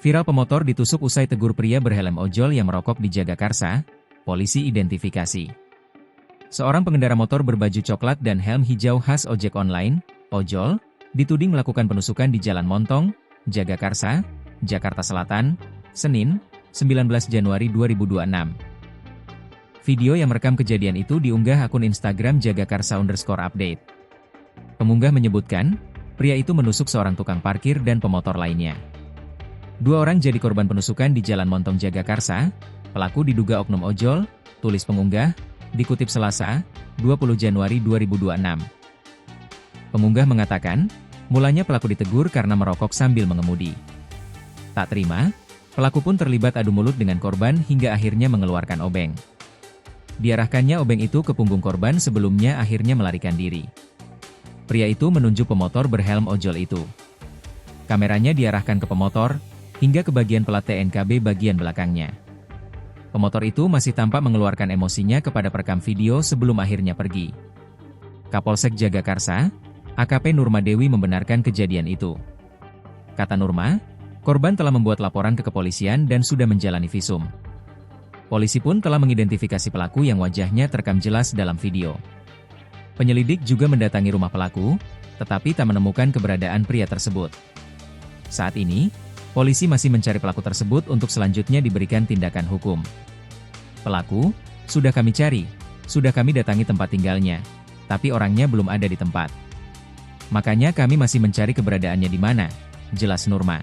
Viral pemotor ditusuk usai tegur pria berhelm ojol yang merokok di Jagakarsa, polisi identifikasi. Seorang pengendara motor berbaju coklat dan helm hijau khas ojek online, ojol, dituding melakukan penusukan di Jalan Montong, Jagakarsa, Jakarta Selatan, Senin, 19 Januari 2026. Video yang merekam kejadian itu diunggah akun Instagram Jagakarsa_update. Pengunggah menyebutkan, pria itu menusuk seorang tukang parkir dan pemotor lainnya. Dua orang jadi korban penusukan di Jalan Montong Jagakarsa, pelaku diduga oknum ojol, tulis pengunggah, dikutip Selasa, 20 Januari 2026. Pengunggah mengatakan, mulanya pelaku ditegur karena merokok sambil mengemudi. Tak terima, pelaku pun terlibat adu mulut dengan korban hingga akhirnya mengeluarkan obeng. Diarahkannya obeng itu ke punggung korban sebelumnya akhirnya melarikan diri. Pria itu menunjuk pemotor berhelm ojol itu. Kameranya diarahkan ke pemotor, hingga ke bagian plat TNKB bagian belakangnya. Pemotor itu masih tampak mengeluarkan emosinya kepada perekam video sebelum akhirnya pergi. Kapolsek Jagakarsa, AKP Nurma Dewi membenarkan kejadian itu. Kata Nurma, korban telah membuat laporan ke kepolisian dan sudah menjalani visum. Polisi pun telah mengidentifikasi pelaku yang wajahnya terekam jelas dalam video. Penyelidik juga mendatangi rumah pelaku, tetapi tak menemukan keberadaan pria tersebut. Saat ini, polisi masih mencari pelaku tersebut untuk selanjutnya diberikan tindakan hukum. Pelaku, sudah kami cari, sudah kami datangi tempat tinggalnya, tapi orangnya belum ada di tempat. Makanya kami masih mencari keberadaannya di mana, jelas Nurma.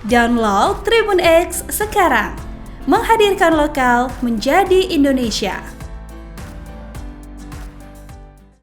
Download Tribun X sekarang, menghadirkan lokal menjadi Indonesia.